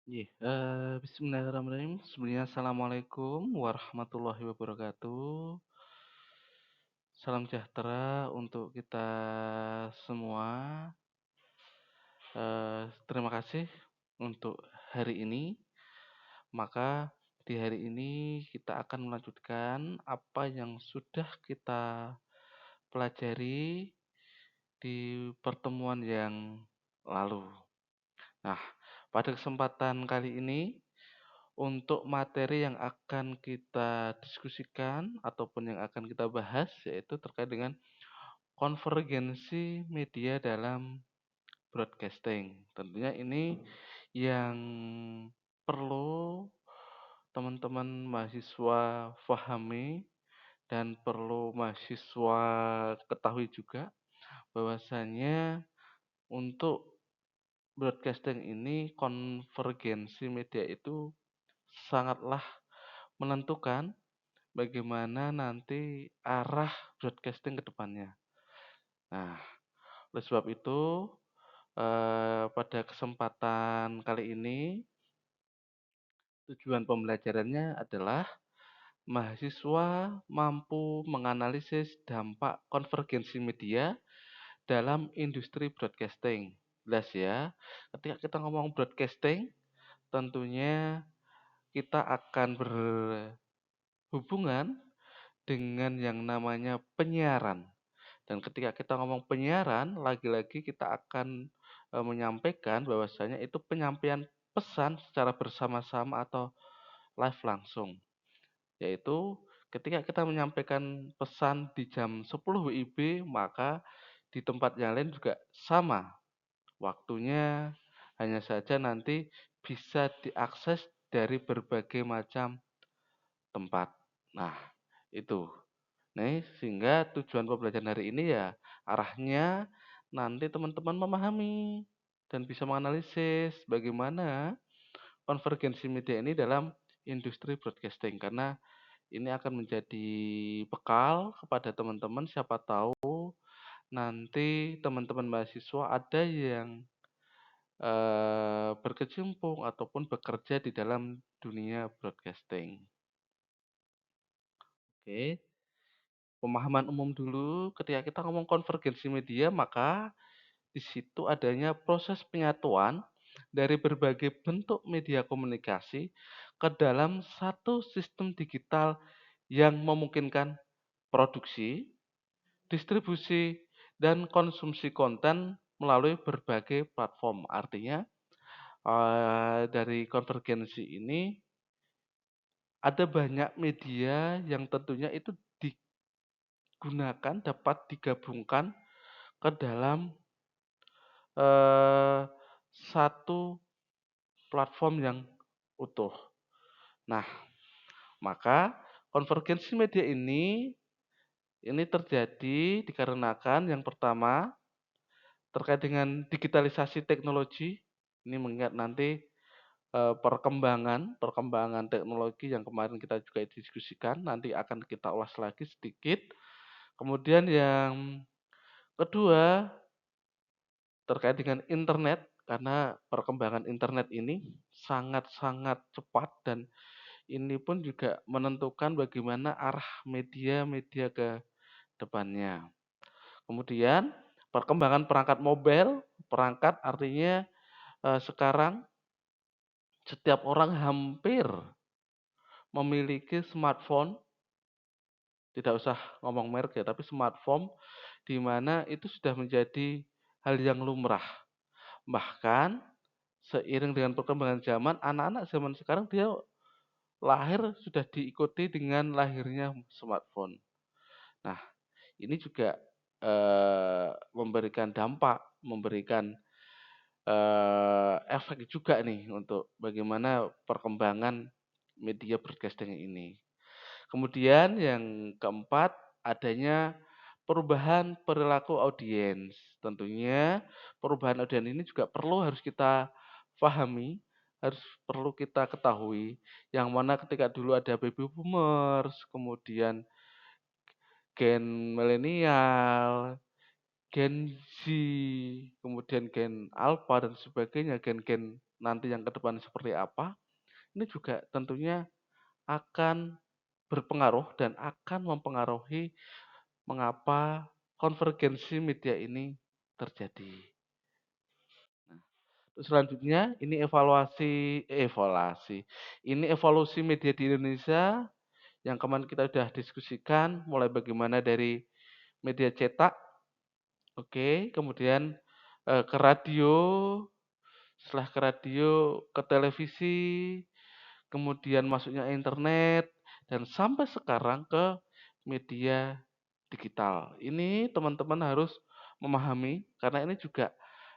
Iya, bismillahirrahmanirrahim. Sebelumnya assalamualaikum warahmatullahi wabarakatuh. Salam sejahtera untuk kita semua. Terima kasih untuk hari ini. Maka di hari ini kita akan melanjutkan apa yang sudah kita pelajari di pertemuan yang lalu. Nah, pada kesempatan kali ini untuk materi yang akan kita diskusikan ataupun yang akan kita bahas yaitu terkait dengan konvergensi media dalam broadcasting. Tentunya ini yang perlu teman-teman mahasiswa pahami dan perlu mahasiswa ketahui juga bahwasanya untuk broadcasting ini konvergensi media itu sangatlah menentukan bagaimana nanti arah broadcasting ke depannya. Nah, oleh sebab itu, pada kesempatan kali ini, tujuan pembelajarannya adalah mahasiswa mampu menganalisis dampak konvergensi media dalam industri broadcasting. Jelas ya, ketika kita ngomong broadcasting, tentunya kita akan berhubungan dengan yang namanya penyiaran. Dan ketika kita ngomong penyiaran, lagi-lagi kita akan menyampaikan bahwasanya itu penyampaian pesan secara bersama-sama atau live langsung. Yaitu ketika kita menyampaikan pesan di jam 10 WIB, maka di tempat yang lain juga sama. Waktunya hanya saja nanti bisa diakses dari berbagai macam tempat. Nah, itu. Nah, sehingga tujuan pembelajaran hari ini ya arahnya nanti teman-teman memahami dan bisa menganalisis bagaimana konvergensi media ini dalam industri broadcasting karena ini akan menjadi bekal kepada teman-teman siapa tahu nanti teman-teman mahasiswa ada yang berkecimpung ataupun bekerja di dalam dunia broadcasting. Oke. Pemahaman umum dulu, ketika kita ngomong konvergensi media, maka di situ adanya proses penyatuan dari berbagai bentuk media komunikasi ke dalam satu sistem digital yang memungkinkan produksi, distribusi, dan konsumsi konten melalui berbagai platform. Artinya, dari konvergensi ini ada banyak media yang tentunya itu digunakan, dapat digabungkan ke dalam eee, satu platform yang utuh. Nah, maka konvergensi media ini terjadi dikarenakan yang pertama terkait dengan digitalisasi teknologi. Ini mengingat nanti perkembangan perkembangan teknologi yang kemarin kita juga diskusikan, nanti akan kita ulas lagi sedikit. Kemudian yang kedua terkait dengan internet, karena perkembangan internet ini sangat-sangat cepat dan ini pun juga menentukan bagaimana arah media-media ke depannya. Kemudian perkembangan perangkat mobile, perangkat artinya sekarang setiap orang hampir memiliki smartphone, tidak usah ngomong merek ya, tapi smartphone di mana itu sudah menjadi hal yang lumrah. Bahkan seiring dengan perkembangan zaman, anak-anak zaman sekarang dia lahir sudah diikuti dengan lahirnya smartphone. Nah, ini juga memberikan dampak, memberikan efek juga nih untuk bagaimana perkembangan media broadcasting ini. Kemudian yang keempat, adanya perubahan perilaku audiens. Tentunya perubahan audiens ini juga harus kita pahami, perlu kita ketahui. Yang mana ketika dulu ada baby boomers, kemudian gen milenial, Gen Z, kemudian gen Alpha dan sebagainya, gen-gen nanti yang ke depan seperti apa, ini juga tentunya akan berpengaruh dan akan mempengaruhi mengapa konvergensi media ini terjadi. Terus selanjutnya ini ini evolusi media di Indonesia yang kemarin kita sudah diskusikan mulai bagaimana dari media cetak, oke, kemudian ke radio, setelah ke radio ke televisi, kemudian masuknya internet, dan sampai sekarang ke media digital. Ini teman-teman harus memahami karena ini juga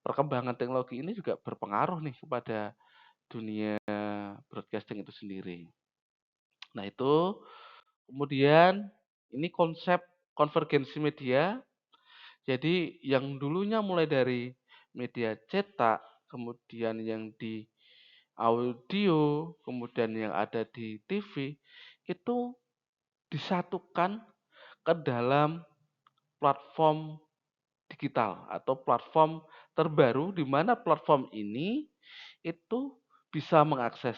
perkembangan teknologi ini juga berpengaruh nih kepada dunia broadcasting itu sendiri. Nah, itu kemudian ini konsep konvergensi media. Jadi yang dulunya mulai dari media cetak, kemudian yang di audio, kemudian yang ada di TV, itu disatukan ke dalam platform digital atau platform terbaru di mana platform ini itu bisa mengakses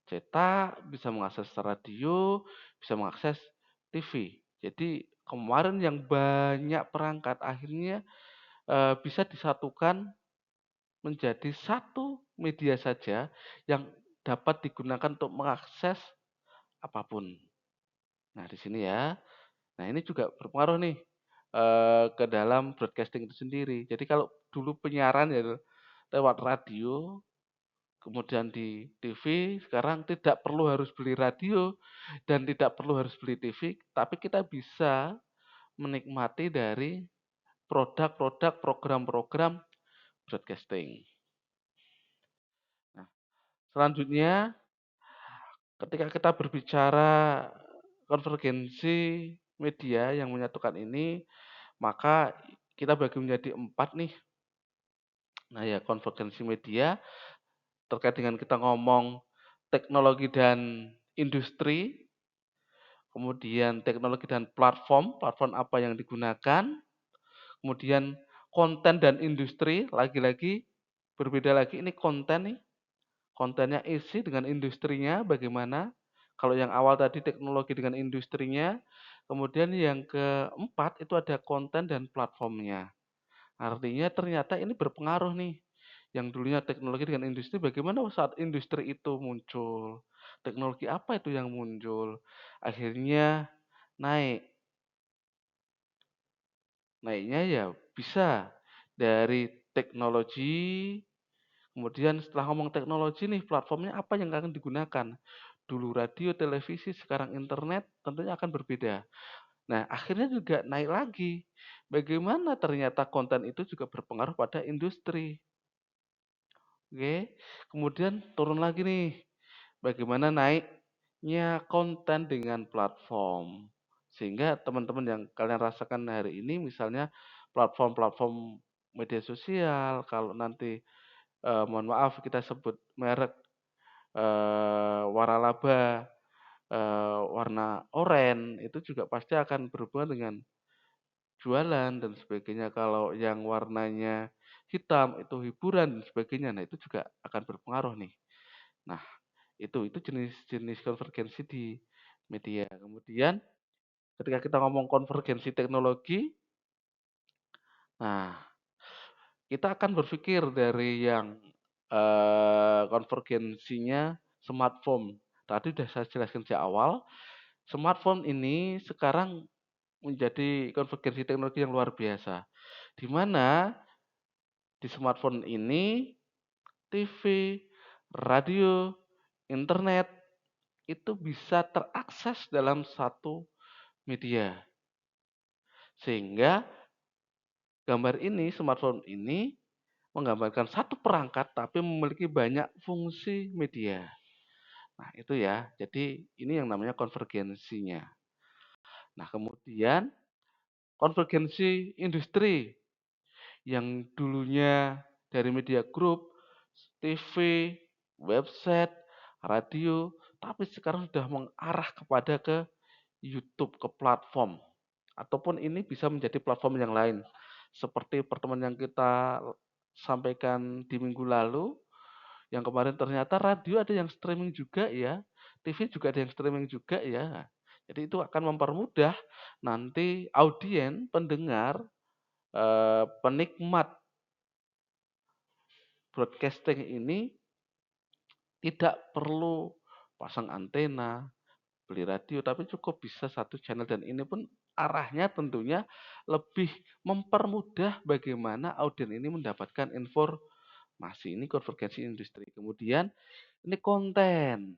cetak, bisa mengakses radio, bisa mengakses TV. Jadi kemarin yang banyak perangkat akhirnya bisa disatukan menjadi satu media saja yang dapat digunakan untuk mengakses apapun. Nah, di sini ya. Nah, ini juga berpengaruh nih ke dalam broadcasting itu sendiri. Jadi kalau dulu penyiaran ya lewat radio, kemudian di TV, sekarang tidak perlu harus beli radio dan tidak perlu harus beli TV, tapi kita bisa menikmati dari produk-produk, program-program broadcasting. Nah, selanjutnya ketika kita berbicara konvergensi media yang menyatukan ini, maka kita bagi menjadi 4 nih. Nah ya, konvergensi media terkait dengan kita ngomong teknologi dan industri, kemudian teknologi dan platform, platform apa yang digunakan, kemudian konten dan industri, lagi-lagi berbeda lagi ini konten nih, kontennya isi dengan industrinya bagaimana. Kalau yang awal tadi teknologi dengan industrinya, kemudian yang keempat itu ada konten dan platformnya. Artinya ternyata ini berpengaruh nih. Yang dulunya teknologi dengan industri, bagaimana saat industri itu muncul? Teknologi apa itu yang muncul? Akhirnya naik. Naiknya ya bisa dari teknologi, kemudian setelah ngomong teknologi nih, platformnya apa yang akan digunakan? Dulu radio, televisi, sekarang internet, tentunya akan berbeda. Nah, akhirnya juga naik lagi. Bagaimana ternyata konten itu juga berpengaruh pada industri. Oke, kemudian turun lagi nih. Bagaimana naiknya konten dengan platform. Sehingga teman-teman yang kalian rasakan hari ini misalnya platform-platform media sosial, kalau nanti mohon maaf kita sebut merek waralaba warna oranye itu juga pasti akan berhubungan dengan jualan dan sebagainya. Kalau yang warnanya hitam itu hiburan dan sebagainya. Nah, itu juga akan berpengaruh nih. Nah, itu jenis-jenis konvergensi di media. Kemudian ketika kita ngomong konvergensi teknologi, nah kita akan berpikir dari yang konvergensinya smartphone. Tadi sudah saya jelaskan sejak awal, smartphone ini sekarang menjadi konvergensi teknologi yang luar biasa. Di mana di smartphone ini TV, radio, internet itu bisa terakses dalam satu media. Sehingga gambar ini, smartphone ini menggambarkan satu perangkat tapi memiliki banyak fungsi media. Nah, itu ya. Jadi ini yang namanya konvergensinya. Nah, kemudian konvergensi industri yang dulunya dari media group, TV, website, radio, tapi sekarang sudah mengarah kepada ke YouTube, ke platform. Ataupun ini bisa menjadi platform yang lain. Seperti pertemuan yang kita sampaikan di minggu lalu, yang kemarin ternyata radio ada yang streaming juga ya, TV juga ada yang streaming juga ya. Jadi itu akan mempermudah nanti pendengar, penikmat broadcasting ini tidak perlu pasang antena, beli radio, tapi cukup bisa satu channel dan ini pun arahnya tentunya lebih mempermudah bagaimana audien ini mendapatkan informasi. Ini konvergensi industri. Kemudian ini konten,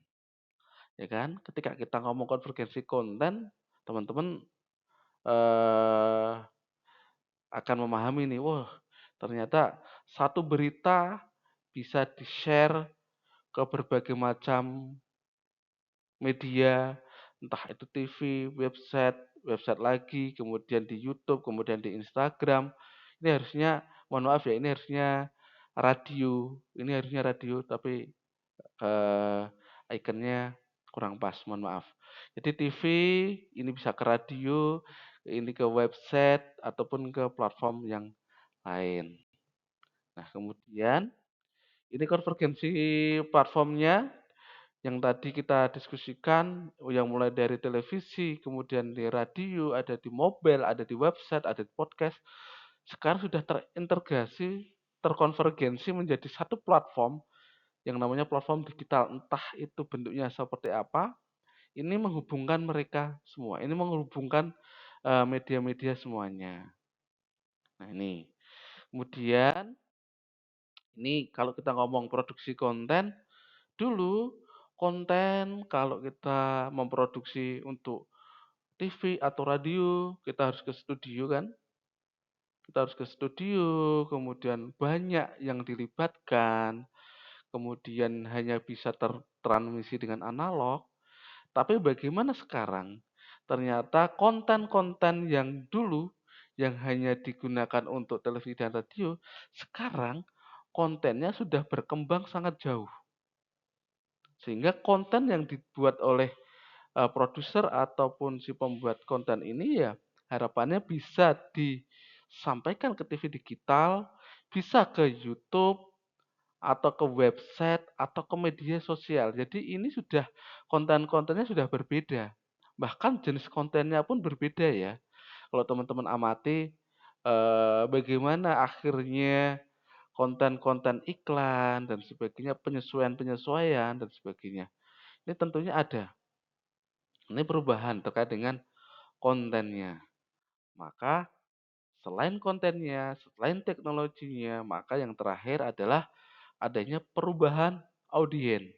ya kan? Ketika kita ngomong konvergensi konten, teman-teman eh, akan memahami nih, wah ternyata satu berita bisa di-share ke berbagai macam media, entah itu TV, website, website lagi, kemudian di YouTube, kemudian di Instagram. Ini harusnya, mohon maaf ya, ini harusnya radio. Ini harusnya radio, tapi eh, ikonnya kurang pas, mohon maaf. Jadi TV ini bisa ke radio, ini ke website ataupun ke platform yang lain. Nah, kemudian ini konvergensi platformnya yang tadi kita diskusikan, yang mulai dari televisi, kemudian di radio, ada di mobile, ada di website, ada di podcast, sekarang sudah terintegrasi, terkonvergensi menjadi satu platform yang namanya platform digital. Entah itu bentuknya seperti apa, ini menghubungkan mereka semua. Ini menghubungkan media-media semuanya. Nah ini. Kemudian, ini kalau kita ngomong produksi konten, dulu konten kalau kita memproduksi untuk TV atau radio, kita harus ke studio kan? Kita harus ke studio, kemudian banyak yang dilibatkan, kemudian hanya bisa tertransmisi dengan analog. Tapi bagaimana sekarang? Ternyata konten-konten yang dulu yang hanya digunakan untuk televisi dan radio, sekarang kontennya sudah berkembang sangat jauh. Sehingga konten yang dibuat oleh produser ataupun si pembuat konten ini ya harapannya bisa disampaikan ke TV digital, bisa ke YouTube atau ke website atau ke media sosial. Jadi ini sudah konten-kontennya sudah berbeda. Bahkan jenis kontennya pun berbeda ya. Kalau teman-teman amati bagaimana akhirnya konten-konten iklan dan sebagainya, penyesuaian-penyesuaian dan sebagainya. Ini tentunya ada. Ini perubahan terkait dengan kontennya. Maka selain kontennya, selain teknologinya, maka yang terakhir adalah adanya perubahan audien.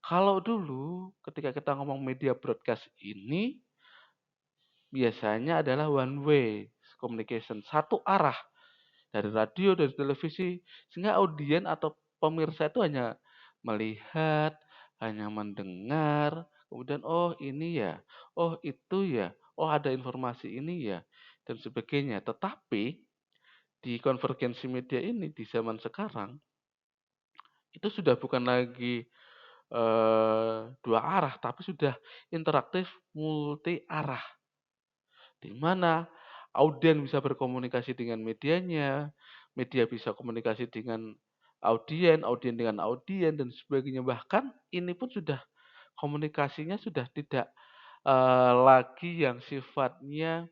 Kalau dulu ketika kita ngomong media broadcast ini biasanya adalah one way communication, satu arah dari radio, dari televisi, sehingga audien atau pemirsa itu hanya melihat, hanya mendengar, kemudian oh ini ya, oh itu ya, oh ada informasi ini ya, dan sebagainya. Tetapi di konvergensi media ini di zaman sekarang itu sudah bukan lagi dua arah, tapi sudah interaktif multi arah, di mana audien bisa berkomunikasi dengan medianya, media bisa komunikasi dengan audien dengan audien dan sebagainya. Bahkan ini pun sudah komunikasinya sudah tidak lagi yang sifatnya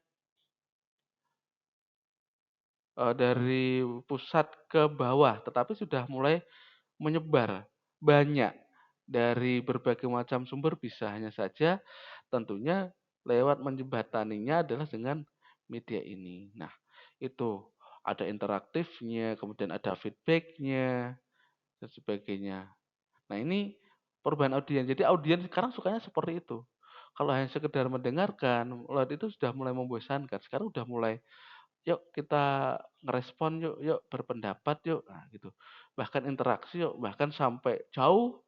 dari pusat ke bawah, tetapi sudah mulai menyebar banyak dari berbagai macam sumber bisa hanya saja tentunya lewat menjembataninya adalah dengan media ini. Nah, itu ada interaktifnya, kemudian ada feedbacknya dan sebagainya. Nah, ini perubahan audien. Jadi audien sekarang sukanya seperti itu. Kalau hanya sekedar mendengarkan, lewat itu sudah mulai membosankan. Sekarang udah mulai, yuk kita ngerespon yuk, yuk berpendapat yuk, nah gitu. Bahkan interaksi yuk, bahkan sampai jauh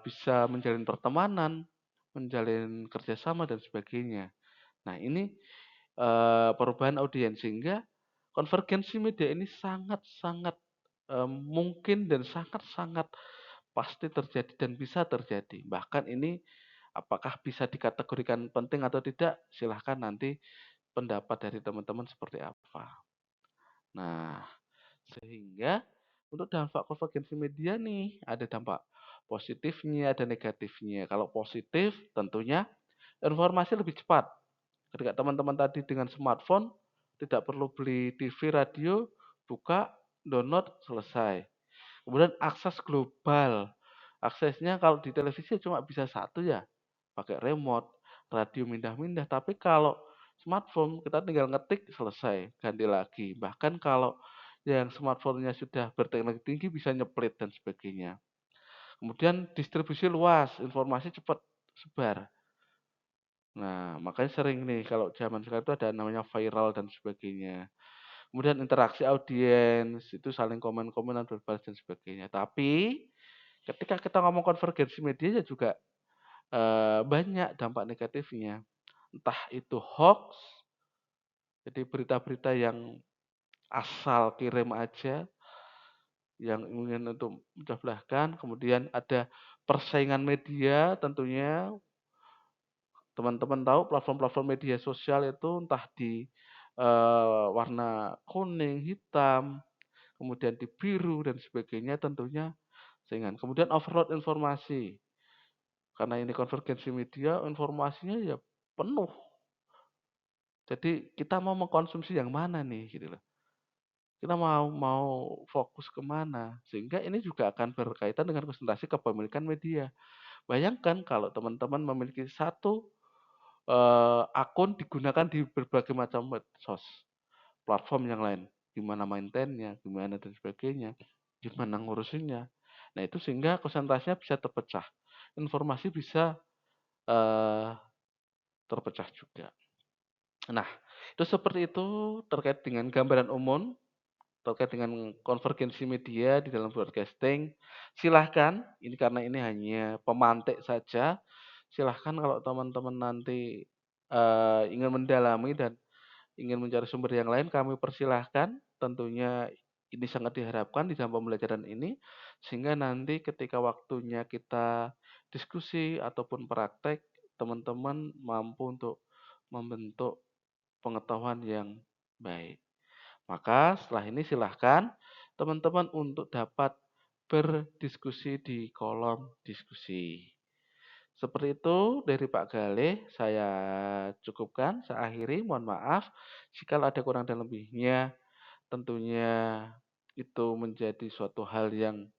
bisa menjalin pertemanan, menjalin kerjasama dan sebagainya. Nah ini perubahan audiens sehingga konvergensi media ini sangat-sangat mungkin dan sangat-sangat pasti terjadi dan bisa terjadi. Bahkan ini apakah bisa dikategorikan penting atau tidak, silahkan nanti pendapat dari teman-teman seperti apa. Nah, sehingga Untuk dampak konvergensi media nih, ada dampak positifnya, ada negatifnya. Kalau positif tentunya informasi lebih cepat. Ketika teman-teman tadi dengan smartphone, tidak perlu beli TV, radio, buka, download, selesai. Kemudian akses global. Aksesnya kalau di televisi cuma bisa satu ya, pakai remote, radio mindah-mindah. Tapi kalau smartphone kita tinggal ngetik selesai, ganti lagi. Bahkan kalau yang smartphone-nya sudah berteknologi tinggi bisa nyeplit dan sebagainya. Kemudian distribusi luas, informasi cepat sebar. Nah, makanya sering nih kalau zaman sekarang itu ada namanya viral dan sebagainya. Kemudian interaksi audiens, itu saling komen-komenan, berbalas dan sebagainya. Tapi ketika kita ngomong konvergensi media ya juga banyak dampak negatifnya. Entah itu hoax, jadi berita-berita yang asal kirim aja, yang ingin untuk memecah belahkan. Kemudian ada persaingan media tentunya. Teman-teman tahu platform-platform media sosial itu entah di warna kuning, hitam, kemudian di biru dan sebagainya tentunya saingan. Kemudian overload informasi. Karena ini konvergensi media, informasinya ya penuh. Jadi kita mau mengkonsumsi yang mana nih gitu loh. Kita mau mau fokus ke mana? Sehingga ini juga akan berkaitan dengan konsentrasi kepemilikan media. Bayangkan kalau teman-teman memiliki satu akun digunakan di berbagai macam medsos, platform yang lain. Gimana maintainnya, gimana dan sebagainya, gimana ngurusinnya. Nah, itu sehingga konsentrasinya bisa terpecah. Informasi bisa eee, terpecah juga. Nah, itu seperti itu terkait dengan gambaran umum, terkait dengan konvergensi media di dalam broadcasting. Silahkan, ini karena ini hanya pemantik saja, silahkan kalau teman-teman nanti, ingin mendalami dan ingin mencari sumber yang lain, kami persilahkan. Tentunya ini sangat diharapkan di dalam pembelajaran ini, sehingga nanti ketika waktunya kita diskusi ataupun praktek, teman-teman mampu untuk membentuk pengetahuan yang baik. Maka setelah ini silahkan teman-teman untuk dapat berdiskusi di kolom diskusi. Seperti itu dari Pak Galih, saya cukupkan, saya akhiri, mohon maaf jika ada kurang dan lebihnya. Tentunya itu menjadi suatu hal yang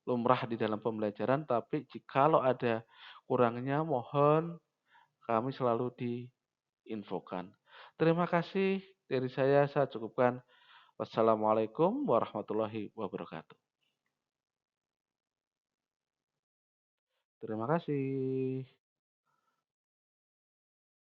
lumrah di dalam pembelajaran, tapi jikalau ada kurangnya mohon kami selalu diinfokan. Terima kasih dari saya cukupkan. Wassalamualaikum warahmatullahi wabarakatuh. Terima kasih.